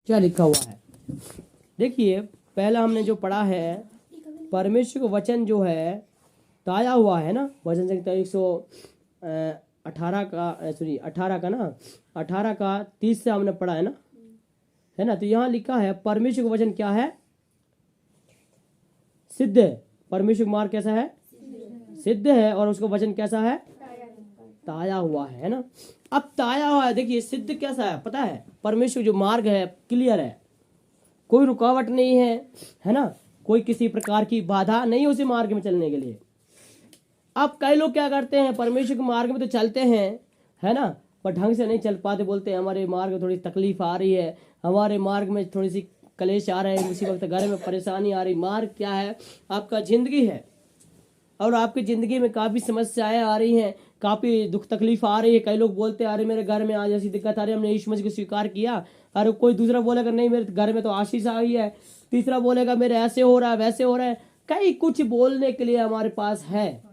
क्या लिखा हुआ है। देखिए पहला हमने जो पढ़ा है, परमेश्वर का वचन जो है ताया हुआ है ना, वचन संहिता 118 का 18 का 30 से हमने पढ़ा है ना। तो यहाँ लिखा है परमेश्वर का वचन क्या है, सिद्ध है। परमेश्वर का मार्ग कैसा है, सिद्ध है, और उसका वचन कैसा है, ताया हुआ है ना। अब ताया हुआ है, देखिए सिद्ध कैसा है पता है, परमेश्वर जो मार्ग है क्लियर है, कोई रुकावट नहीं है ना, कोई किसी प्रकार की बाधा नहीं है उसी मार्ग में चलने के लिए। अब कई लोग क्या करते हैं, परमेश्वर के मार्ग में तो चलते हैं है ना, पर ढंग से नहीं चल पाते, बोलते हैं हमारे मार्ग में थोड़ी तकलीफ आ रही है, हमारे मार्ग में थोड़ी सी कलेश आ रहे हैं, उसी वक्त घर में परेशानी आ रही। मार्ग क्या है, आपका जिंदगी है, और आपकी जिंदगी में काफी समस्याएं आ रही हैं, काफी दुख तकलीफ आ रही है। कई लोग बोलते हैं अरे मेरे घर में आज ऐसी दिक्कत आ रही है, हमने यीशु मसीह को स्वीकार किया। अरे कोई दूसरा बोलेगा नहीं मेरे घर में तो आशीष आ गई है, तीसरा बोलेगा मेरे ऐसे हो रहा है वैसे हो रहा है, कई कुछ बोलने के लिए हमारे पास है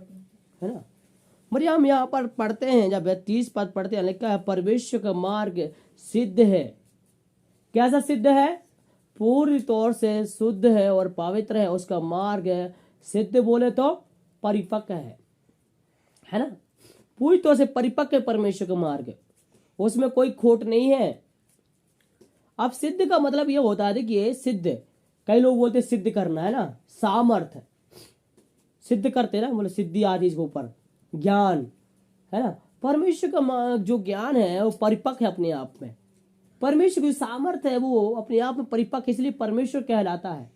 ना। मरिया हम यहाँ पर पढ़ते हैं, जब 30 पद पढ़ते हैं, लिखा है परमेश्वर का मार्ग सिद्ध है। कैसा सिद्ध है, पूरी तौर से शुद्ध है और पवित्र है, उसका मार्ग है सिद्ध बोले तो परिपक्व है ना, पूरी तौर से परिपक्व है परमेश्वर का मार्ग, उसमें कोई खोट नहीं है। अब सिद्ध का मतलब ये होता है, देखिए सिद्ध, कई लोग बोलते सिद्ध करना है ना, सामर्थ सिद्ध करते ना, बोले सिद्धि आदि इसके ऊपर ज्ञान है ना। परमेश्वर का जो ज्ञान है वो परिपक्व है अपने आप में, परमेश्वर की सामर्थ है वो अपने आप में परिपक्व, इसलिए परमेश्वर कहलाता है।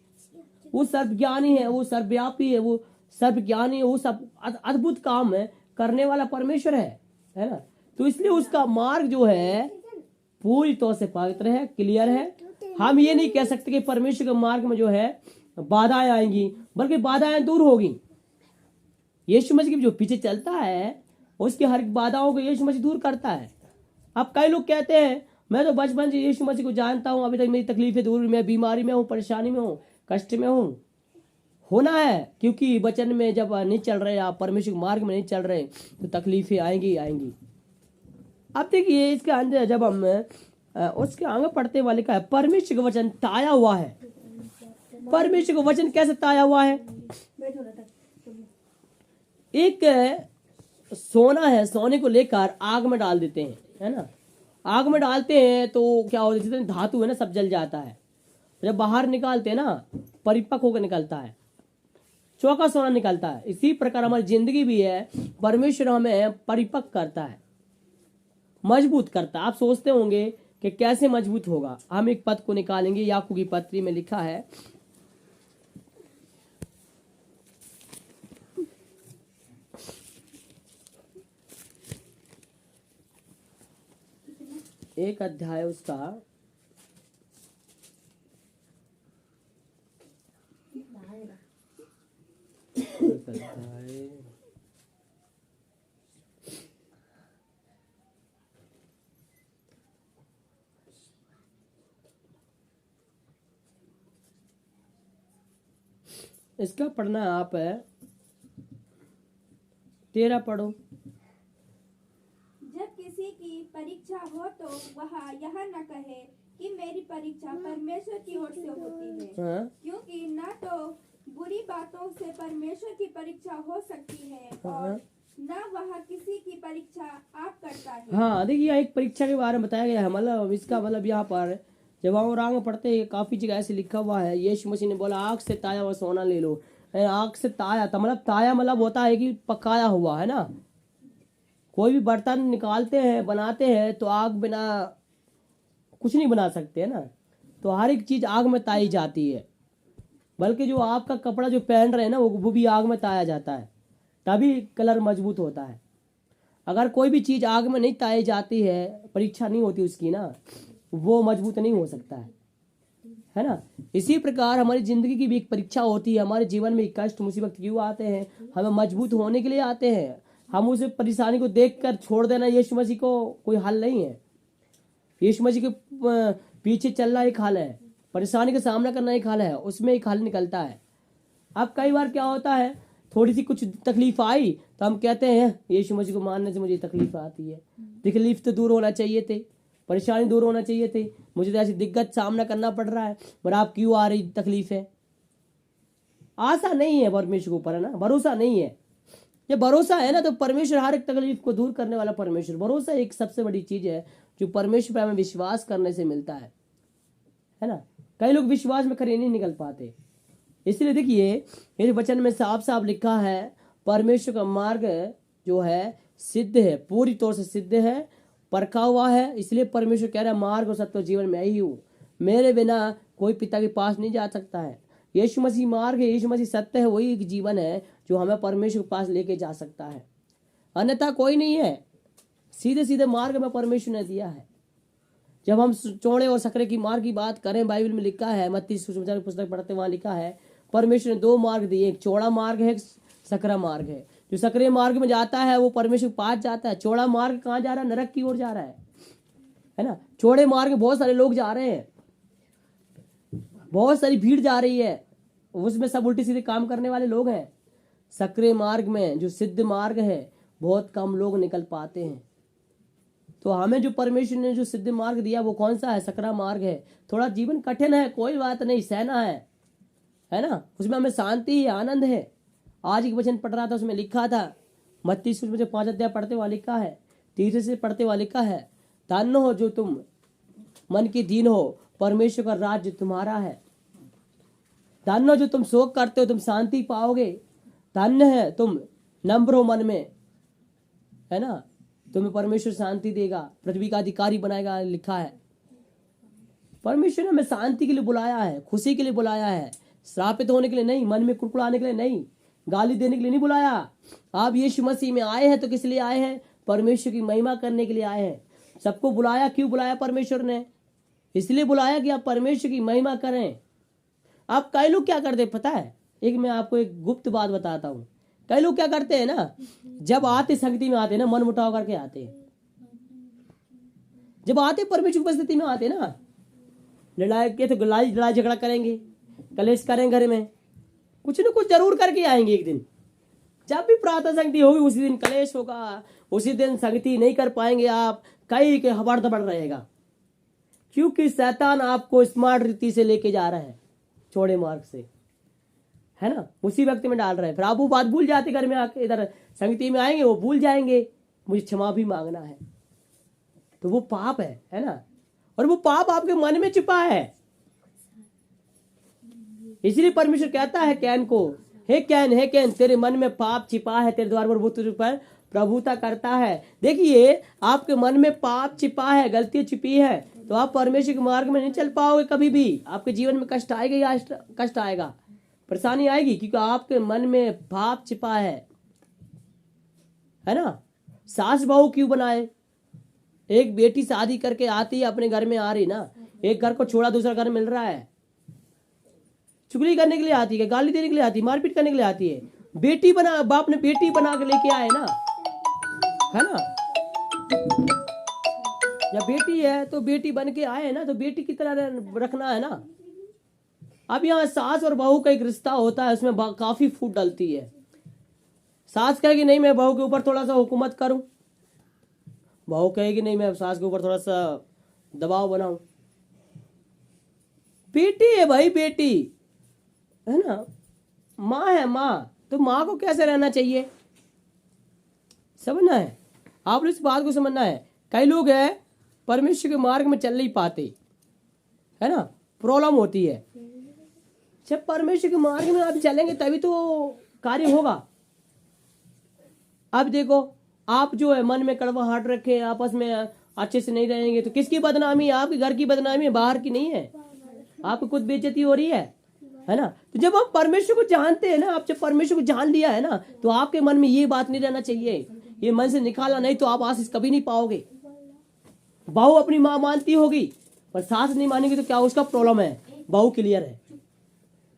वो सर्वज्ञानी है, वो सर्वव्यापी है, वो सर्वज्ञानी है, वो सब अद्भुत काम है करने वाला परमेश्वर है ना। तो इसलिए उसका मार्ग जो है पूरी तौर से पवित्र है, क्लियर है। हम ये नहीं कह सकते कि परमेश्वर के मार्ग में जो है बाधाएं आएंगी, बल्कि बाधाएं दूर होगी। यीशु मसीह जो पीछे चलता है उसकी हर बाधाओं को यीशु मसीह दूर करता है। अब कई लोग कहते हैं मैं तो बचपन से यीशु मसीह को जानता हूं, अभी तक मेरी तकलीफें दूर, मैं बीमारी में हूं, परेशानी में हूं, कष्ट में हूं। होना है, क्योंकि वचन में जब नहीं चल रहे, आप परमेश्वर के मार्ग में नहीं चल रहे, तो तकलीफें आएंगी आएंगी। अब देखिए इसके अंदर जब हम उसके आगे पढ़ते वाले का है परमेश्वर का वचन ताया हुआ है। परमेश्वर का वचन कैसे ताया हुआ है, एक सोना है, सोने को लेकर आग में डाल देते हैं है ना, आग में डालते हैं तो क्या होता है, जितने धातु है ना सब जल जाता है, जब बाहर निकालते हैं ना परिपक्व होकर निकलता है, चौका सोना निकलता है। इसी प्रकार हमारी जिंदगी भी है, परमेश्वर हमें परिपक्व करता है, मजबूत करता है। आप सोचते होंगे कि कैसे मजबूत होगा, हम एक पद को निकालेंगे, याकूब की पत्री में लिखा है, एक अध्याय उसका इसका पढ़ना आप है 13 पढ़ो। जब किसी की परीक्षा हो तो वह यह न कहे कि मेरी परीक्षा परमेश्वर की ओर से होती है, क्योंकि न तो बुरी बातों से परमेश्वर की परीक्षा हो सकती है और न वह किसी की परीक्षा आप करता है। हाँ देखिए एक परीक्षा के बारे में बताया गया है, मतलब इसका मतलब यहाँ पर जब हम राग पढ़ते हैं काफी जगह ऐसे लिखा हुआ है, यीशु मसीह ने बोला आग से ताया हुआ सोना ले लो। आग से ताया था मतलब ताया मतलब होता है कि पकाया हुआ है ना, कोई भी बर्तन निकालते हैं बनाते हैं तो आग बिना कुछ नहीं बना सकते है ना, तो हर एक चीज आग में ताई जाती है, बल्कि जो आपका कपड़ा जो पहन रहे हैं ना वो भी आग में ताया जाता है, तभी कलर मजबूत होता है। अगर कोई भी चीज आग में नहीं ताई जाती है, परीक्षा नहीं होती उसकी ना, वो मजबूत नहीं हो सकता है ना। इसी प्रकार हमारी जिंदगी की भी एक परीक्षा होती है, हमारे जीवन में कष्ट मुसीबत क्यों आते हैं, हमें मजबूत होने के लिए आते हैं। हम उस परेशानी को देखकर छोड़ देना यीशु मसीह को कोई हल नहीं है, यीशु मसीह के पीछे चलना एक हल है, परेशानी का सामना करना एक हल है, उसमें एक हल निकलता है। अब कई बार क्या होता है, थोड़ी सी कुछ तकलीफ आई तो हम कहते हैं यीशु मसीह को मानने से मुझे तकलीफ आती है, तकलीफ तो दूर होना चाहिए थे, परेशानी दूर होना चाहिए थी, मुझे तो ऐसी दिक्कत सामना करना पड़ रहा है, पर आप क्यों आ रही तकलीफ है? आशा नहीं है परमेश्वर के ऊपर, है ना, भरोसा नहीं है। ये भरोसा है ना तो परमेश्वर हर एक तकलीफ को दूर करने वाला परमेश्वर। भरोसा एक सबसे बड़ी चीज है जो परमेश्वर पे हमें विश्वास करने से मिलता है ना। कई लोग विश्वास में खड़े नहीं निकल पाते। इसलिए देखिए इस वचन में साफ साफ लिखा है परमेश्वर का मार्ग जो है सिद्ध है, पूरी तौर से सिद्ध है, परखा हुआ है। इसलिए परमेश्वर कह रहा है मार्ग और सत्य जीवन में ही हूँ, मेरे बिना कोई पिता के पास नहीं जा सकता है। यीशु मसीह मार्ग है, यीशु मसीह सत्य है, वही एक जीवन है जो हमें परमेश्वर के पास लेके जा सकता है, अन्यथा कोई नहीं है। सीधे सीधे मार्ग में परमेश्वर ने दिया है। जब हम चौड़े और सकरे की मार्ग की बात करें, बाइबल में लिखा है, मत्ती सुसमाचार की पुस्तक पढ़ते वहां लिखा है परमेश्वर ने 2 मार्ग दिए, एक चौड़ा मार्ग है, एक सकरा मार्ग है। जो सकरे मार्ग में जाता है वो परमेश्वर के पास जाता है। चौड़ा मार्ग कहाँ जा रहा है? नरक की ओर जा रहा है ना। चौड़े मार्ग में बहुत सारे लोग जा रहे हैं, बहुत सारी भीड़ जा रही है, उसमें सब उल्टी सीधे काम करने वाले लोग हैं। सकरे मार्ग में जो सिद्ध मार्ग है बहुत कम लोग निकल पाते हैं। तो हमें जो परमेश्वर ने जो सिद्ध मार्ग दिया वो कौन सा है? सकरा मार्ग है। थोड़ा जीवन कठिन है, कोई बात नहीं, सहना है ना। उसमें हमें शांति है, आनंद है। आज एक वचन पढ़ रहा था, उसमें लिखा था मत्ती सुसमाचार 5 अध्याय पढ़ते हुआ लिखा है, 3 से पढ़ते हुआ लिखा है, धन्य हो जो तुम मन की दीन हो, परमेश्वर का राज्य तुम्हारा है। धन्य हो जो तुम शोक करते हो, तुम शांति पाओगे। धन्य है तुम नम्र हो मन में, है ना, तुम्हें परमेश्वर शांति देगा, पृथ्वी का अधिकारी बनाएगा, लिखा है। परमेश्वर ने हमें शांति के लिए बुलाया है, खुशी के लिए बुलाया है, श्रापित होने के लिए नहीं, मन में कुड़कुड़ाने के लिए नहीं, गाली देने के लिए नहीं बुलाया। आप यीशु मसीह में आए हैं तो किस लिए आए हैं? परमेश्वर की महिमा करने के लिए आए हैं। सबको बुलाया, क्यों बुलाया परमेश्वर ने? इसलिए बुलाया कि आप परमेश्वर की महिमा करें। आप कई लोग क्या करते पता है? एक मैं आपको एक गुप्त बात बताता हूँ। कई लोग क्या करते हैं ना, जब आते संगति में आते हैं ना, मन मुटाव करके आते हैं। जब आते परमेश्वर उपस्थिति में आते ना, लड़ाई के तो लड़ाई झगड़ा करेंगे, कलेश करेंगे, घर में कुछ न कुछ जरूर करके आएंगे। एक दिन जब भी प्रार्थना संगति होगी उसी दिन कलेश होगा, उसी दिन संगति नहीं कर पाएंगे आप, कई के हबड़ दबड़ रहेगा। क्योंकि शैतान आपको स्मार्ट रीति से लेके जा रहा है, चौड़े मार्ग से, है ना, उसी व्यक्ति में डाल रहे हैं। फिर आप वो बात भूल जाते, घर में आके इधर संगति में आएंगे वो भूल जाएंगे मुझे क्षमा भी मांगना है। तो वो पाप है ना, और वो पाप आपके मन में छिपा है। इसलिए परमेश्वर कहता है कैन को, हे कैन तेरे मन में पाप छिपा है, तेरे द्वार पर वो तुझ पर प्रभुता करता है। देखिए आपके मन में पाप छिपा है, गलती छिपी है, तो आप परमेश्वर के मार्ग में नहीं चल पाओगे। कभी भी आपके जीवन में कष्ट आएगा, या कष्ट आएगा, परेशानी आएगी, क्योंकि आपके मन में पाप छिपा है ना। सास बहू क्यों बनाए? एक बेटी शादी करके आती है, अपने घर में आ रही ना, एक घर को छोड़ा दूसरा घर मिल रहा है, चुगली करने के लिए आती है, गाली देने के लिए आती है, मारपीट करने के लिए आती है। बेटी बना, बाप ने बेटी बना के लेके आए ना, है ना। या बेटी है तो बेटी बन के आए ना, तो बेटी की तरह रखना है ना। अब यहाँ सास और बहू का एक रिश्ता होता है, उसमें काफी फूट डलती है। सास कहेगी नहीं मैं बहू के ऊपर थोड़ा सा हुकूमत करूं, बहू कहेगी नहीं मैं सास के ऊपर थोड़ा सा दबाव बनाऊं। बेटी है भाई, बेटी है ना, माँ है माँ, तो माँ को कैसे रहना चाहिए, समझना है आपने, इस बात को समझना है। कई लोग हैं परमेश्वर के मार्ग में चल नहीं पाते, है ना, प्रॉब्लम होती है। जब परमेश्वर के मार्ग में आप चलेंगे तभी तो कार्य होगा। अब देखो आप जो है मन में कड़वाहट रखे, आपस में अच्छे से नहीं रहेंगे तो किसकी बदनामी है? आपके घर की बदनामी है, बाहर की नहीं है। आपको खुद बेइज्जती हो रही है ना। तो जब आप परमेश्वर को जानते हैं ना, आप जब परमेश्वर को जान लिया है ना, तो आपके मन में ये बात नहीं रहना चाहिए, ये मन से निकाला नहीं तो आप आशीष कभी नहीं पाओगे। बहू अपनी माँ मानती होगी पर सास नहीं मानेगी तो क्या उसका प्रॉब्लम है? बहू क्लियर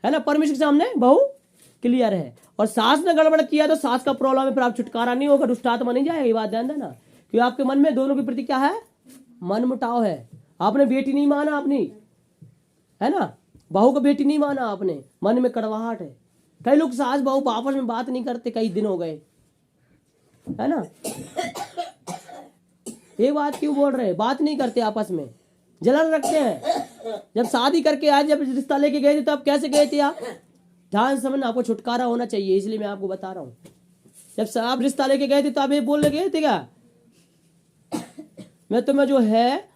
है ना, परमेश्वर के सामने बहू क्लियर है। और सास ने गड़बड़ किया तो सास का प्रॉब्लम है, फिर आप छुटकारा नहीं होगा, दुष्ट आत्मा नहीं जाएगा। ये बात ध्यान देना, क्योंकि आपके मन में दोनों के प्रति क्या है? मन मुटाव है। आपने बेटी नहीं माना अपनी, है ना, बहू को बेटी नहीं माना आपने, मन में कड़वाहट है। कई लोग सास बहू आपस में बात नहीं करते, कई दिन हो गए, है ना। एक बात क्यों बोल रहे हैं? बात नहीं करते आपस में, जलन रखते हैं। जब शादी करके आए, जब रिश्ता लेके गए थे तब कैसे गए थे आप? ध्यान से समझना, आपको छुटकारा होना चाहिए, इसलिए मैं आपको बता रहा हूँ। जब आप रिश्ता लेके गए थे तो आप ये बोलने गए थे क्या, मैं तुम्हें जो है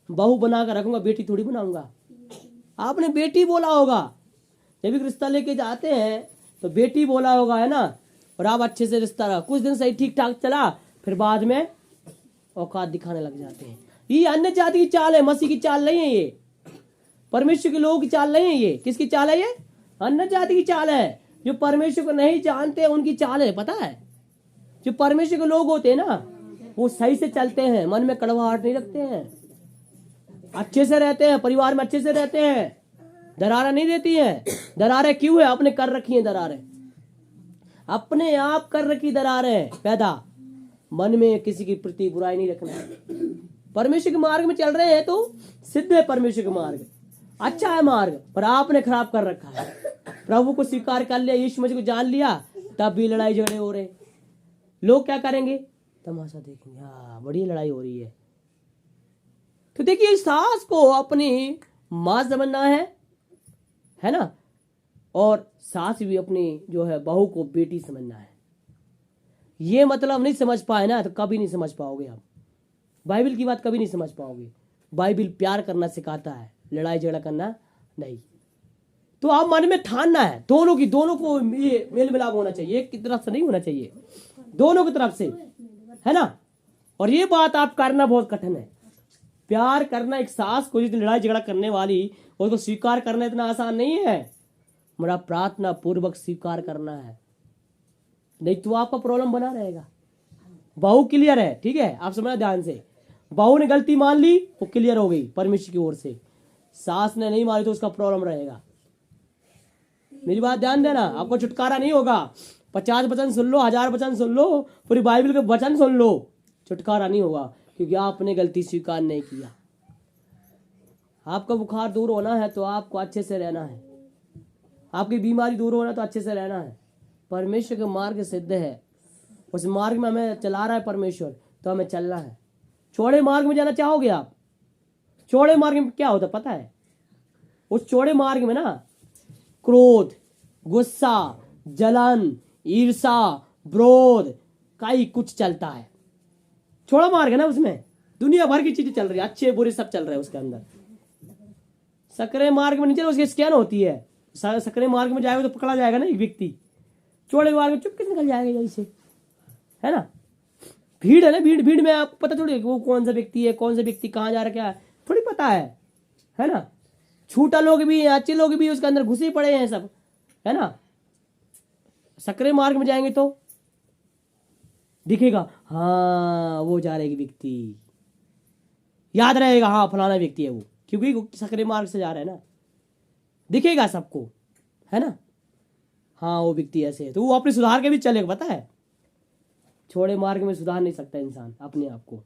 बहू बना कर रखूंगा, बेटी थोड़ी बनाऊंगा? आपने बेटी बोला होगा। जब एक रिश्ता लेके जाते हैं तो बेटी बोला होगा, है ना। और आप अच्छे से रिश्ता रहा, कुछ दिन सही ठीक ठाक चला, फिर बाद में औकात दिखाने लग जाते हैं। ये अन्य जाति की चाल है, मसीह की चाल नहीं है। ये परमेश्वर के लोगों की चाल नहीं है। ये किसकी चाल है? ये अन्य जाति की चाल है। जो परमेश्वर को नहीं जानते उनकी चाल है, पता है। जो परमेश्वर के लोग होते हैं ना, वो सही से चलते हैं, मन में कड़वाहट नहीं रखते हैं, अच्छे से रहते हैं, परिवार में अच्छे से रहते हैं, दरारें नहीं देती हैं। दरारें क्यों है? आपने कर रखी हैं दरारें, अपने आप कर रखी दरारें पैदा। मन में किसी की प्रति बुराई नहीं रखना। परमेश्वर के मार्ग में चल रहे हैं तो सिद्ध है परमेश्वर का मार्ग, अच्छा है मार्ग, पर आपने खराब कर रखा है। प्रभु को स्वीकार कर लिया, यीशु मसीह को जान लिया, तब भी लड़ाई झगड़े हो रहे। लोग क्या करेंगे? तमाशा देखेंगे, हाँ बड़ी लड़ाई हो रही है। तो देखिए, सास को अपनी मां समझना है ना, और सास भी अपनी जो है बहू को बेटी समझना है। ये मतलब नहीं समझ पाए ना तो कभी नहीं समझ पाओगे आप। बाइबल की बात कभी नहीं समझ पाओगे। बाइबल प्यार करना सिखाता है, लड़ाई झगड़ा करना नहीं। तो आप मन में ठानना है, दोनों को ये मेल मिलाप होना चाहिए, एक की तरफ से नहीं होना चाहिए, दोनों की तरफ से, है ना। और ये बात आप करना बहुत कठिन है। प्यार करना एक सास को जितनी लड़ाई झगड़ा करने वाली, उसको स्वीकार करना इतना आसान नहीं है। मेरा प्रार्थना पूर्वक स्वीकार करना है, नहीं तो आपका प्रॉब्लम बना रहेगा। बहू क्लियर है, ठीक है, आप समझना ध्यान से। बहू ने गलती मान ली, वो क्लियर हो गई परमेश्वर की ओर से। सास ने नहीं मारी तो उसका प्रॉब्लम रहेगा। मेरी बात ध्यान देना, आपको छुटकारा नहीं होगा। 50 वचन सुन लो, 1000 वचन सुन लो, पूरी बाइबल के वचन सुन लो, छुटकारा नहीं होगा, क्योंकि आपने गलती स्वीकार नहीं किया। आपका बुखार दूर होना है तो आपको अच्छे से रहना है, आपकी बीमारी दूर होना तो अच्छे से रहना है। परमेश्वर का मार्ग सिद्ध है, उस मार्ग में हमें चला रहा है परमेश्वर, तो हमें चलना है। चौड़े मार्ग में जाना चाहोगे आप? चौड़े मार्ग में क्या होता पता है? उस चौड़े मार्ग में ना क्रोध, गुस्सा, जलन, ईर्षा, विरोध कई कुछ चलता है। चौड़ा मार्ग है ना, उसमें दुनिया भर की चीजें चल रही है, अच्छे बुरे सब चल रहे हैं उसके अंदर। सकरे मार्ग में नहीं चलो, उसकी स्कैन होती है। सकरे मार्ग में जाएगा तो पकड़ा जाएगा ना एक व्यक्ति, चौड़े मार्ग में चुपके निकल जाएगा यहीं से, है ना। भीड़ है ना, भीड़ में आपको पता थोड़ी वो कौन सा व्यक्ति है, कौन सा व्यक्ति कहाँ जा रहा है, क्या है थोड़ी पता है ना। छूटा लोग भी, अच्छे लोग भी उसके अंदर घुसे पड़े हैं सब, है ना। सकरे मार्ग में जाएंगे तो दिखेगा, हाँ वो जा रहे व्यक्ति, याद रहेगा, हाँ फलाना व्यक्ति है वो, क्योंकि वो सकरे मार्ग से जा रहा है ना, दिखेगा सबको, है ना। हाँ वो व्यक्ति ऐसे है, तो वो अपने सुधार के भी चलेगा, पता है। छोड़े मार्ग में सुधार नहीं सकता इंसान अपने आप को,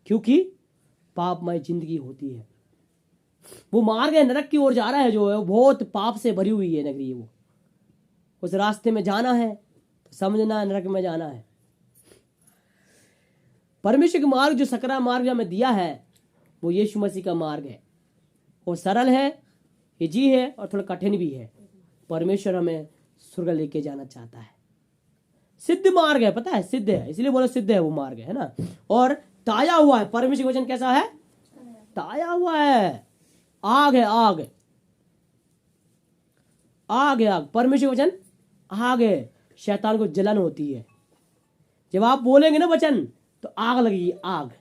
क्योंकि पापमय जिंदगी होती है। वो मार्ग है नरक की ओर जा रहा है, जो है वो बहुत पाप से भरी हुई है नगरी। वो उस रास्ते में जाना है तो समझना नरक में जाना है। परमेश्वर का मार्ग जो सकरा मार्ग हमें दिया है वो यीशु मसीह का मार्ग है। वो सरल है, इजी है और थोड़ा कठिन भी है। परमेश्वर हमें स्वर्ग लेके जाना चाहता है। सिद्ध मार्ग है, पता है, सिद्ध है, इसलिए बोलो सिद्ध है वो मार्ग, है ना। और ताया हुआ है। परमेश्वर का वचन कैसा है? ताया हुआ है, आग है, आग आग है, आग। परमेश्वर का वचन आग है, शैतान को जलन होती है। जब आप बोलेंगे ना वचन तो आग लगेगी, आग।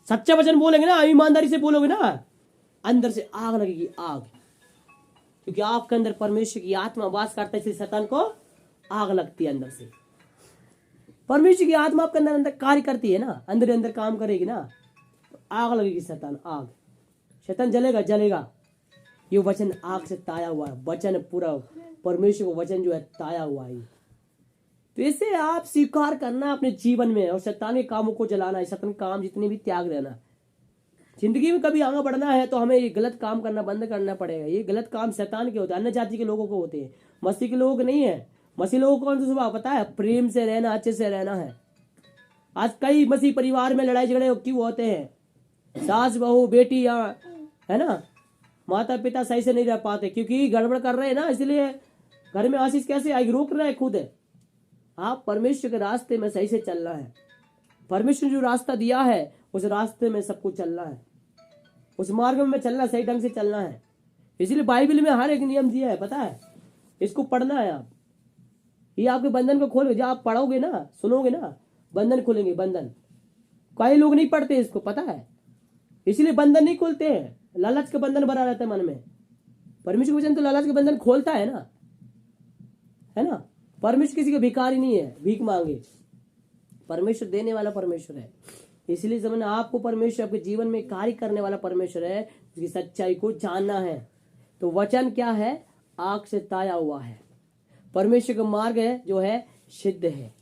सच्चा वचन बोलेंगे ना, ईमानदारी से बोलोगे ना, अंदर से आग लगेगी, आग। क्योंकि आपके अंदर परमेश्वर की आत्मा वास करता है, इसलिए शैतान को आग लगती है अंदर से। परमेश्वर की आत्मा आपके अंदर अंदर कार्य करती है ना, अंदर अंदर काम करेगी ना, तो आग लगेगी, शैतान आग। शैतान जलेगा, जलेगा। ये वचन आग से ताया हुआ है, वचन पूरा परमेश्वर का वचन जो है ताया हुआ है। तो इसे आप स्वीकार करना अपने जीवन में, और शैतान के कामों को जलाना है, शैतान के काम जितने भी त्याग देना। जिंदगी में कभी आगे बढ़ना है तो हमें ये गलत काम करना बंद करना पड़ेगा। ये गलत काम शैतान के होते हैं, अन्य जाति के लोगों को होते हैं, मसीह के लोगों को नहीं है। मसीह लोगों को कौन सा स्वभाव पता है? प्रेम से रहना, अच्छे से रहना है, आज कई मसीह परिवार में लड़ाई झगड़े क्यों होते हैं? सास बहू बेटी या है ना, माता पिता सही से नहीं रह पाते क्योंकि गड़बड़ कर रहे हैं ना, इसलिए घर में आशीष कैसे आएगी? रोक रहे हैं खुद है। आप परमेश्वर के रास्ते में सही से चलना है। परमेश्वर जो रास्ता दिया है उस रास्ते में सबको चलना है, उस मार्ग में चलना, सही ढंग से चलना है। इसलिए बाइबल में हर एक नियम दिया है, पता है, इसको पढ़ना है आप। ये आपके बंधन को खोल, जब आप पढ़ोगे ना, सुनोगे ना, बंधन खुलेंगे। बंधन कई लोग नहीं पढ़ते इसको, पता है, इसलिए बंधन नहीं खोलते हैं। लालच का बंधन भरा रहता है मन में। परमेश्वर वचन तो लालच का बंधन खोलता है ना, है ना। परमेश्वर किसी का भिखारी नहीं है, भीख मांगे। परमेश्वर देने वाला परमेश्वर है। इसलिए समझना, आपको परमेश्वर आपके जीवन में कार्य करने वाला परमेश्वर है, जिसकी सच्चाई को जानना है। तो वचन क्या है? आग से ताया हुआ है। परमेश्वर का मार्ग है जो है सिद्ध है,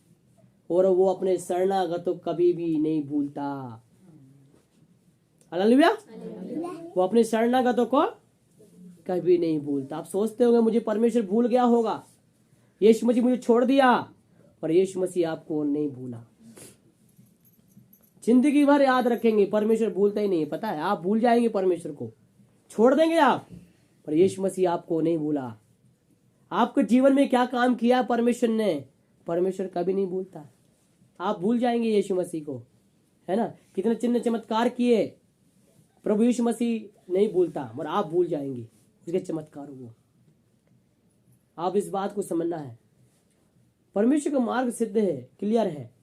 और वो अपने शरणागतों को कभी भी नहीं भूलता। हालेलुया। वो अपने शरणागतों को कभी नहीं भूलता। आप सोचते होंगे मुझे परमेश्वर भूल गया होगा, यीशु मसीह मुझे छोड़ दिया, पर यीशु मसीह आपको नहीं भूला। जिंदगी भर याद रखेंगे, परमेश्वर भूलता ही नहीं है, पता है। आप भूल जाएंगे परमेश्वर को, छोड़ देंगे आप, पर यीशु मसीह आपको नहीं भूला। आपके जीवन में क्या काम किया परमेश्वर ने, परमेश्वर कभी नहीं भूलता। आप भूल जाएंगे यीशु मसीह को, है ना। कितने चिन्ह चमत्कार किए, प्रभु यीशु मसीह नहीं भूलता, मगर आप भूल जाएंगे उसके चमत्कारों को। आप इस बात को समझना है। परमेश्वर का मार्ग सिद्ध है, क्लियर है।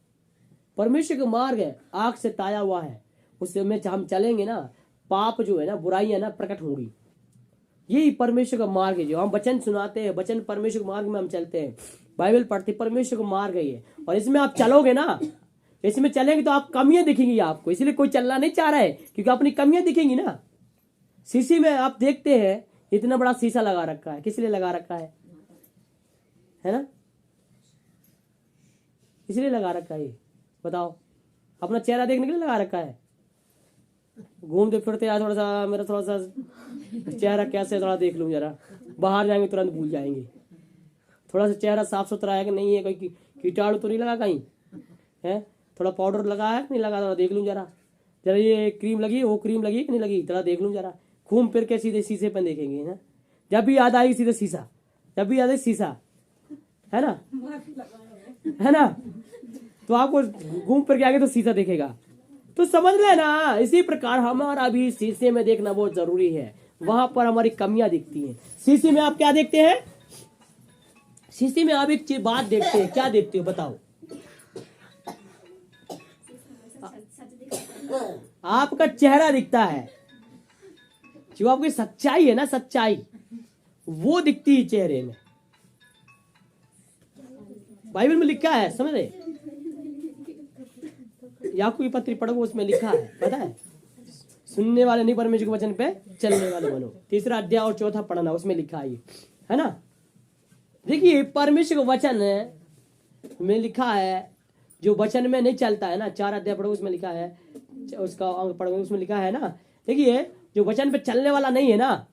परमेश्वर का मार्ग है, आग से ताया हुआ है। उसमें हम चलेंगे ना, पाप जो है ना, बुराइयां ना प्रकट होंगी। यही परमेश्वर का मार्ग है। जो हम वचन सुनाते हैं, वचन परमेश्वर के मार्ग में हम चलते हैं, बाइबल पढ़ते, परमेश्वर का मार्ग है ये। और इसमें आप चलोगे ना, इसमें चलेंगे तो आप कमियां दिखेंगी आपको। इसलिए कोई चलना नहीं चाह रहा है क्योंकि अपनी कमियां दिखेंगी ना। शीशी में आप देखते हैं, इतना बड़ा शीशा लगा रखा है, किस लिए लगा रखा है ना, इसलिए लगा रखा है। बताओ, अपना चेहरा देखने के लिए लगा रखा है। घूमते फिरते यार थोड़ा सा मेरा थोड़ा सा चेहरा कैसे, थोड़ा देख लूं जरा। बाहर जाएंगे तुरंत भूल जाएंगे। थोड़ा सा चेहरा साफ सुथरा है कि नहीं है, कोई कीटाणु तो नहीं लगा कहीं है, थोड़ा पाउडर लगा है कि नहीं लगा, थोड़ा देख लूं जरा। जरा ये क्रीम लगी, वो क्रीम लगी कि नहीं लगी, थोड़ा देख लूं जरा। घूम फिर के सीधे शीशे पर देखेंगे ना, जब भी याद आएगी सीधे शीशा, जब भी याद आए शीशा, है ना। तो आपको घूम फिर के आगे तो शीशा देखेगा। तो समझ लेना, इसी प्रकार हमारा भी शीशे में देखना बहुत जरूरी है। वहां पर हमारी कमियां दिखती हैं। शीशे में आप क्या देखते हैं? शीशे में आप एक बात देखते हैं, क्या देखते हो बताओ? आपका चेहरा दिखता है, जो आपकी सच्चाई है ना, सच्चाई वो दिखती है चेहरे में। बाइबल में लिखा है, समझ रहे? याकूब की पत्री पढ़ो, उसमें लिखा है, पता है, सुनने वाले नहीं परमेश्वर के वचन पे चलने वाले बनो। 3 अध्याय और 4 पढ़ना, उसमें लिखा है ना। देखिए परमेश्वर का वचन में लिखा है, जो वचन में नहीं चलता है ना, 4 अध्याय पढ़ो, उसमें लिखा है, उसका अंग पढ़ो, उसमें लिखा है ना। देखिए जो वचन पे चलने वाला नहीं है ना,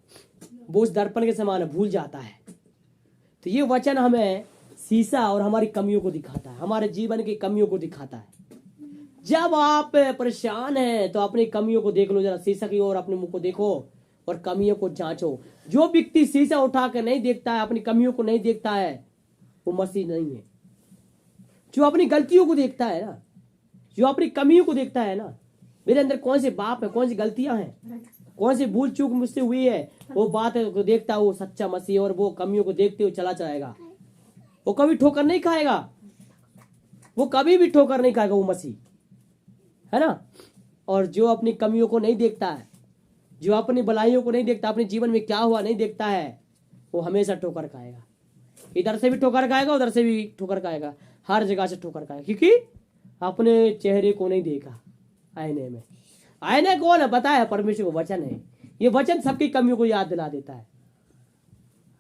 वो उस दर्पण के समान भूल जाता है। तो ये वचन हमें शीशा और हमारी कमियों को दिखाता है, हमारे जीवन की कमियों को दिखाता है। जब आप परेशान हैं तो अपनी कमियों को देख लो जरा, शीशा की ओर अपने मुंह को देखो और कमियों को जांचो। जो व्यक्ति शीशा उठा कर नहीं देखता है, अपनी कमियों को नहीं देखता है, वो मसीह नहीं है। जो अपनी गलतियों को देखता है ना, जो अपनी कमियों को देखता है ना, मेरे अंदर कौन से पाप है, कौन सी गलतियां हैं, कौन सी भूल चूक मुझसे हुई है, वो बात को देखता है वो सच्चा मसीह, और वो कमियों को देखते हुए चला जाएगा। वो कभी ठोकर नहीं खाएगा, वो कभी भी ठोकर नहीं खाएगा, वो मसीह है ना। और जो अपनी कमियों को नहीं देखता है, जो अपनी भलाइयों को नहीं देखता, अपने जीवन में क्या हुआ नहीं देखता है, वो हमेशा ठोकर खाएगा। इधर से भी ठोकर खाएगा, उधर से भी ठोकर खाएगा, हर जगह से ठोकर खाएगा, क्योंकि अपने चेहरे को नहीं देखा आईने में। आईने कौन है पता है? परमेश्वर को वचन है। ये वचन सबकी कमियों को याद दिला देता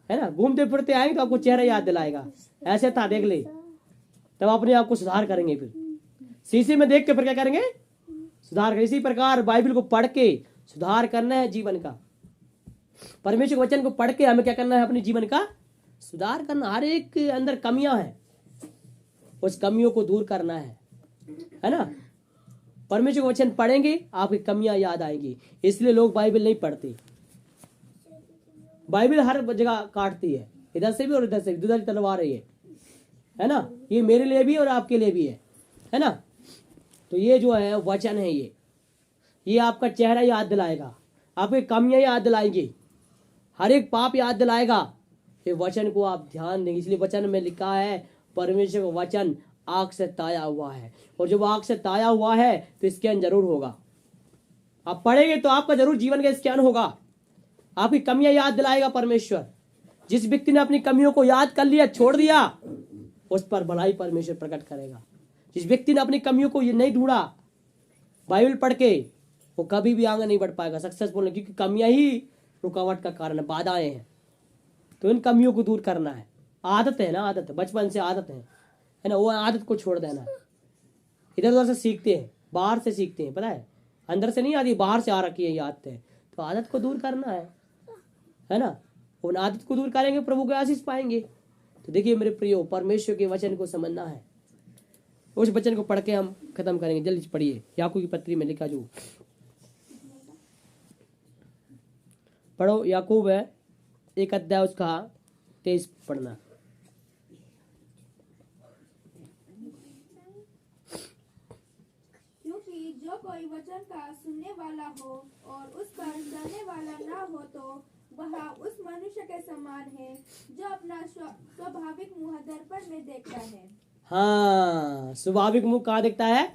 है ना। घूमते फिरते आएंगे तो आपको चेहरा याद दिलाएगा, ऐसे था देख ले, तब अपने आप को सुधार करेंगे। फिर शीशे में देख के फिर क्या करेंगे? सुधार करेंगे। इसी प्रकार बाइबल को पढ़ के सुधार करना है जीवन का। परमेश्वर के वचन को पढ़ के हमें क्या करना है? अपने जीवन का सुधार करना। हर एक के अंदर कमियां हैं, उस कमियों को दूर करना है। है ना। परमेश्वर का वचन पढ़ेंगे आपकी कमियां याद आएंगी। इसलिए लोग बाइबल नहीं पढ़ते। बाइबल हर जगह काटती है, इधर से भी और इधर से भी, दुधारी तलवार है ना। ये मेरे लिए भी और आपके लिए भी है ना। तो ये जो है वचन है, ये आपका चेहरा याद दिलाएगा, आपकी कमियां याद दिलाएंगी, हर एक पाप याद दिलाएगा। ये वचन को आप ध्यान देंगे। इसलिए वचन में लिखा है परमेश्वर का वचन आग से ताया हुआ है, और जब आग से ताया हुआ है तो स्कैन जरूर होगा। आप पढ़ेंगे तो आपका जरूर जीवन का स्कैन होगा। आपकी कमियां याद दिलाएगा परमेश्वर। जिस व्यक्ति ने अपनी कमियों को याद कर लिया, छोड़ दिया, उस पर भलाई परमेश्वर प्रकट करेगा। जिस व्यक्ति ने अपनी कमियों को ये नहीं ढूंढा बाइबल पढ़ के, वो कभी भी आगे नहीं बढ़ पाएगा सक्सेसफुल नहीं, क्योंकि कमियां ही रुकावट का कारण है, बाधाएं हैं। तो इन कमियों को दूर करना है। आदत है ना, आदत बचपन से आदत है ना, वो आदत को छोड़ देना है। इधर उधर से सीखते हैं, बाहर से सीखते हैं, पता है, अंदर से नहीं आती, बाहर से आ रखी है ये आदतें। तो आदत को दूर करना है ना। उन आदत को दूर करेंगे प्रभु के आशीष पाएंगे। तो देखिए मेरे प्रियो, परमेश्वर के वचन को समझना है। उस वचन को पढ़ के हम खत्म करेंगे। जल्दी पढ़िए, याकूब की पत्री में लिखा जो पढ़ो, याकूब है 1 अध्याय उसका 23 पढ़ना। क्योंकि जो कोई वचन का सुनने वाला हो और उस पर चलने वाला ना हो तो वह उस मनुष्य के समान है जो अपना स्वाभाविक मुंह दर्पण में देखता है। हाँ, स्वाभाविक मुंह कहाँ देखता है?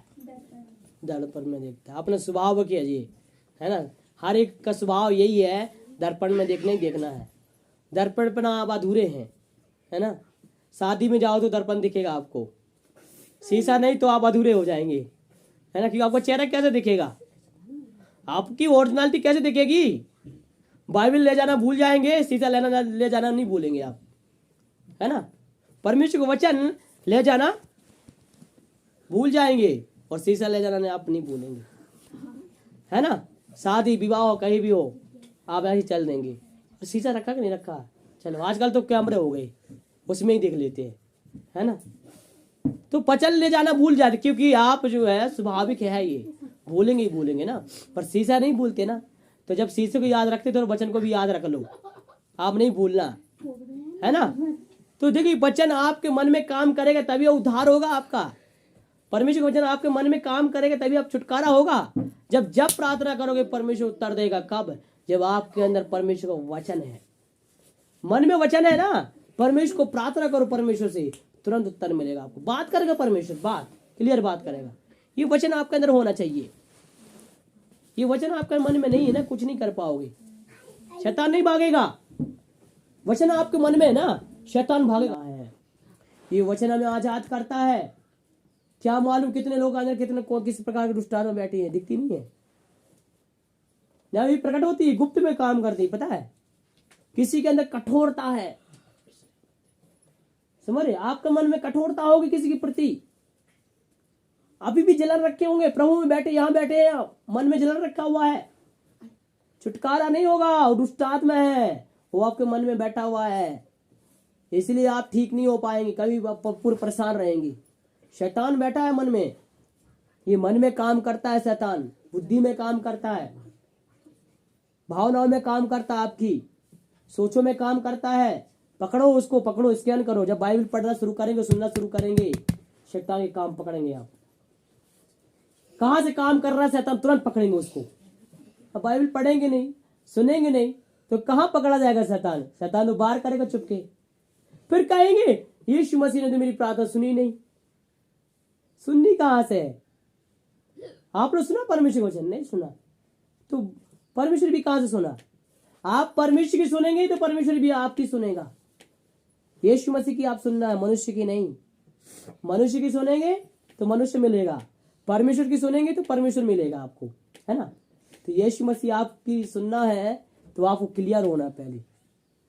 दर्पण में देखता है। अपने स्वभाव की अजीब है ना। हर एक का स्वभाव यही है, दर्पण में देखना है। दर्पण पर आप अधूरे हैं, है ना। शादी में जाओ तो दर्पण दिखेगा आपको, शीशा नहीं तो आप अधूरे हो जाएंगे, है ना। क्योंकि आपका चेहरा कैसे दिखेगा, आपकी ओरिजिनलिटी कैसे दिखेगी। बाइबल ले जाना भूल जाएंगे, शीशा ले जाना नहीं भूलेंगे आप, है ना। परमेश्वर का वचन ले जाना भूल जाएंगे और शीशा ले जाना आप नहीं भूलेंगे, है ना। शादी विवाह कहीं भी हो आप ऐसे चल देंगे। शीशा रखा कि नहीं रखा, चलो आजकल तो कैमरे हो गए, उसमें ही देख लेते हैं, है ना। तो वचन ले जाना भूल जाते, क्योंकि आप जो है स्वाभाविक है, ये भूलेंगे ना। पर शीशा नहीं भूलते ना। तो जब शीशे को याद रखते तो वचन को भी याद रख लो, आप नहीं भूलना, है ना। तो देखिए वचन आपके मन में काम करेगा तभी उद्धार होगा आपका। परमेश्वर का वचन आपके मन में काम करेगा तभी आप छुटकारा होगा। जब प्रार्थना करोगे परमेश्वर उत्तर देगा। कब? जब आपके अंदर परमेश्वर का वचन है, मन में वचन है ना। परमेश्वर को प्रार्थना करो, परमेश्वर से तुरंत उत्तर मिलेगा आपको। बात करेगा परमेश्वर, बात क्लियर बात करेगा। ये वचन आपके अंदर होना चाहिए। ये वचन आपके मन में नहीं है ना, कुछ नहीं कर पाओगे। शैतान नहीं भागेगा, वचन आपके मन में है ना, शैतान भागेगा। ये वचन हमें आजाद करता है। क्या मालूम कितने लोग अंदर किस प्रकार के दुष्टान में बैठे हैं, दिखती नहीं है ना, भी प्रकट होती है, गुप्त में काम करती है, पता है। किसी के अंदर कठोरता है, समझ रहे, आपके मन में कठोरता होगी किसी के प्रति। अभी भी जलन रखे होंगे, प्रभु में बैठे, यहां बैठे हैं, मन में जलन रखा हुआ है, छुटकारा नहीं होगा। दुष्टात्मा है, वो आपके मन में बैठा हुआ है, इसलिए आप ठीक नहीं हो पाएंगे, कभी पूरे परेशान रहेंगे। शैतान बैठा है मन में, ये मन में काम करता है शैतान, बुद्धि में काम करता है, भावनाओं में काम करता है, आपकी सोचों में काम करता है। पकड़ो उसको, पकड़ो, स्कैन करो। जब बाइबल पढ़ना शुरू करेंगे, सुनना शुरू करेंगे, शैतान के काम पकड़ेंगे आप। कहां से काम कर रहा है शैतान, तुरंत पकड़ेंगे उसको। अब बाइबल पढ़ेंगे नहीं, सुनेंगे नहीं, तो कहां पकड़ा जाएगा शैतान। शैतान तो बाहर करेगा चुपके, फिर कहेंगे यीशु मसीह ने तो मेरी प्रार्थना सुनी नहीं। सुननी कहां से है? आपने सुना परमेश्वर का वचन? नहीं सुना तो परमेश्वर भी कहां से सुना? आप परमेश्वर की सुनेंगे तो परमेश्वर भी आपकी सुनेगा। यीशु मसीह की आप सुनना है, मनुष्य की नहीं। मनुष्य की सुनेंगे तो मनुष्य मिलेगा, परमेश्वर की सुनेंगे तो परमेश्वर मिलेगा आपको, है ना। तो यीशु मसीह आपकी सुनना है तो आपको क्लियर होना, पहले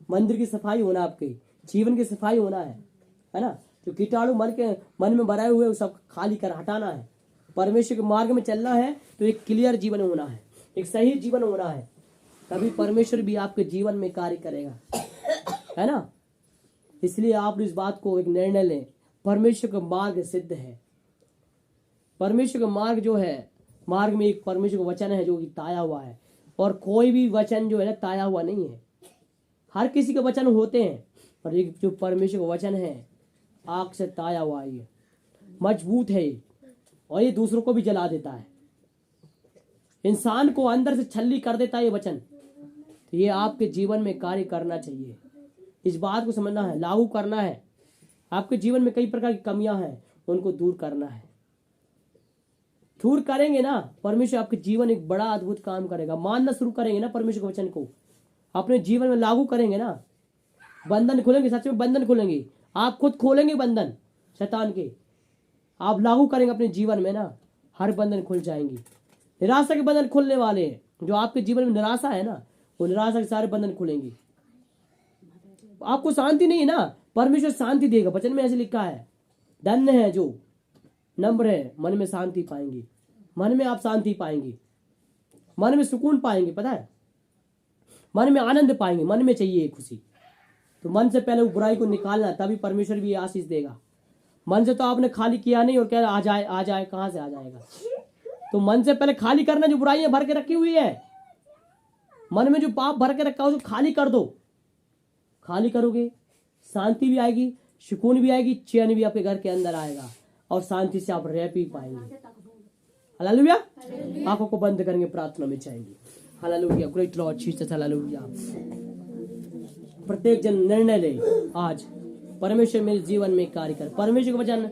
मंदिर की सफाई होना, आपके जीवन की सफाई होना है ना। तो कीटाणु मन में भराए हुए सब खाली कर हटाना है। परमेश्वर के मार्ग में चलना है तो एक क्लियर जीवन होना है, एक सही जीवन होना है, तभी परमेश्वर भी आपके जीवन में कार्य करेगा, है ना। इसलिए आप इस बात को एक निर्णय लें, परमेश्वर का मार्ग सिद्ध है, परमेश्वर का मार्ग जो है, मार्ग में एक परमेश्वर का वचन है जो कि ताया हुआ है, और कोई भी वचन जो है ना ताया हुआ नहीं है। हर किसी के वचन होते हैं, पर एक जो परमेश्वर का वचन है आग से ताया हुआ है, ये मजबूत है और ये दूसरों को भी जला देता है, इंसान को अंदर से छल्ली कर देता है ये वचन। तो ये आपके जीवन में कार्य करना चाहिए, इस बात को समझना है, लागू करना है। आपके जीवन में कई प्रकार की कमियां हैं, उनको दूर करना है। दूर करेंगे ना, परमेश्वर आपके जीवन एक बड़ा अद्भुत काम करेगा। मानना शुरू करेंगे ना परमेश्वर के वचन को, अपने जीवन में लागू करेंगे ना, बंधन खुलेंगे, सच में बंधन खुलेंगे। आप खुद खोलेंगे बंधन शैतान के, आप लागू करेंगे अपने जीवन में ना, हर बंधन खुल जाएंगी। निराशा के बंधन खुलने वाले हैं, जो आपके जीवन में निराशा है ना, वो निराशा के सारे बंधन खुलेंगे। आपको शांति नहीं है ना, परमेश्वर शांति देगा। वचन में ऐसे लिखा है, धन्य है जो नम्र है, मन में शांति पाएंगे। मन में आप शांति पाएंगे, मन में सुकून पाएंगे, पता है, मन में आनंद पाएंगे। मन में चाहिए खुशी, तो मन से पहले वो बुराई को निकालना, तभी परमेश्वर भी आशीष देगा। मन से तो आपने खाली किया नहीं और कह रहा आ जाए, कहां से आ जाएगा। तो मन से पहले खाली करना, जो बुराइयां भर के रखी हुई है मन में, जो पाप भर के रखा हो उसको खाली कर दो। खाली करोगे, शांति भी आएगी, सुकून भी आएगी, चैन भी आपके घर के अंदर आएगा, और शांति से आप रह भी पाएंगे। हालेलुया। आंखों को बंद करेंगे, प्रार्थना में जाएंगे। Hallelujah, great lord Jesus, hallelujah. प्रत्येक जन निर्णय ले, आज परमेश्वर मेरे जीवन में कार्य कर। परमेश्वर का वचन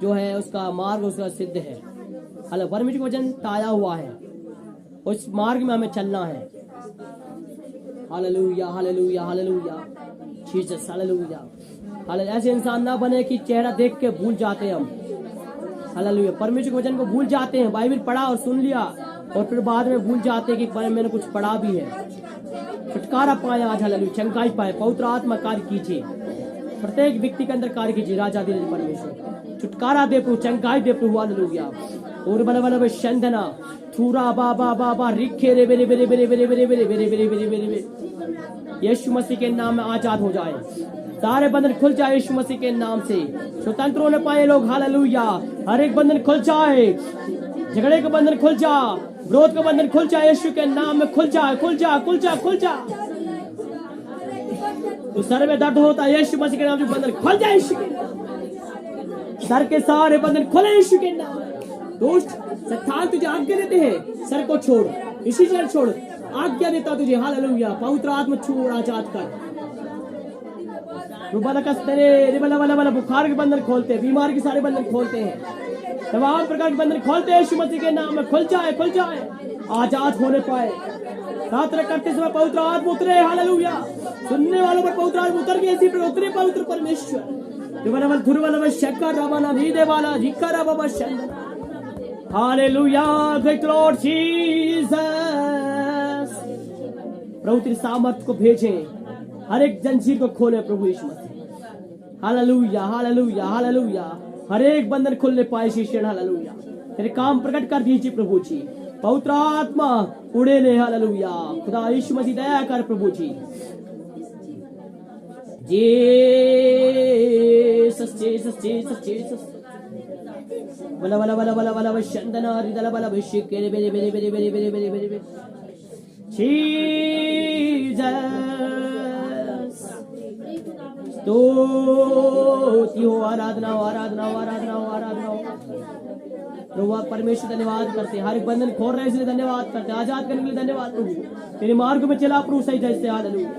जो है उसका मार्ग उसका सिद्ध है। हालेलुया, परमेश्वर का वचन ताया हुआ है, उस मार्ग में हमें चलना है। Hallelujah, hallelujah, hallelujah Jesus, hallelujah. Hallelujah, ऐसे इंसान ना बने कि चेहरा देख के भूल जाते हम। हालेलुया, परमेश्वर के वचन को भूल जाते हैं। बाइबल पढ़ा और सुन लिया और फिर बाद में भूल जाते हैं कि मैंने कुछ पढ़ा भी है। छुटकारा पाया आज, हालेलुया, चंगाई पाए। पवित्र आत्मा कार्य कीजिए, प्रत्येक व्यक्ति के अंदर कार्य कीजिए। राजा दे परमेश्वर, छुटकारा दे प्रभु, चंगाई दे प्रभु। हालेलुया, और बल बल शंदना थूरा बाबा बाबा रिखे रे बेरे बेरे बेरे बेरे बेरे बेरे बेरे बेरे बेरे बेरे। यीशु मसीह के नाम में आजाद हो जाए, सारे बंधन खुल जाए यीशु मसीह के नाम से। स्वतंत्र होने पाए लोग, हालेलुया। हर एक बंधन खुल जाए, झगड़े का बंधन खुल जा, विरोध का बंधन खुल जाए यीशु के नाम में। खुल जा, खुल जा, खुल जा, खुल जा। तो सर में दर्द होता है, यीशु मसीह के नाम से बंधन खुल जाए यीशु के नाम। सर के सारे बंधन खुले यीशु के नाम। दोस्त, शैतान तुझे आज्ञा देते हैं, सर को छोड़, इसी सर छोड़, आज्ञा देता तुझे। हालेलुया, पवित्र आत्मा छोड़, आजाद कर। बुखार के बंधन खोलते हैं, बीमार के सारे बंधन खोलते हैं, तमाम प्रकार के बंधन खोलते हैं यीशु मसीह के नाम में। खुल जाए, खुल जाए, आजाद होने पाए। प्रार्थना करते समय पवित्र आत्मा उतरे। हालेलुया, सुनने वालों पर पवित्र आत्मा उतर गई, इसी पर उतरे पवित्र परमेश्वर। Hallelujah, great lord Jesus. प्रभु तेरी सामर्थ को भेजे, हर एक जंजीर को खोले प्रभु Yeshu Masih. Hallelujah, hallelujah, hallelujah. हर एक बंधन खुलने पाए शिष्य। हालेलुया, तेरे काम प्रकट कर दीजिए प्रभु जी। पवित्र आत्मा उड़े ले। हालेलुया, खुदा यीशु मसीह दया कर प्रभु जी। Jesus, Jesus, Jesus, Jesus. बला बला बला बला बला शंदना रिदला बला भिषेक बेरे बेरे बेरे बेरे बेरे बेरे बेरे बेरे बेरे। जीसस, स्तुति हो, आराधना हो, आराधना हो, आराधना हो, आराधना हो। प्रभु परमेश्वर धन्यवाद करते हैं, हर एक बंधन खोल रहे इसलिए धन्यवाद करते हैं, आजाद करने के लिए धन्यवाद प्रभु। तेरे मार्ग में चला प्रभु सही जैसे। हालेलुया,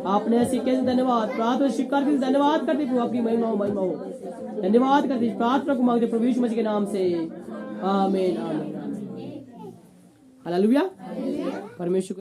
आपने ऐसे कैसे धन्यवाद। प्रार्थना स्वीकार करके धन्यवाद करते प्रभु, आपकी महिमा हो, महिमा हो। धन्यवाद करते, प्रार्थना को मांगते प्रभु यीशु मसीह के नाम से, आमीन, आमीन। हालेलुया, परमेश्वर।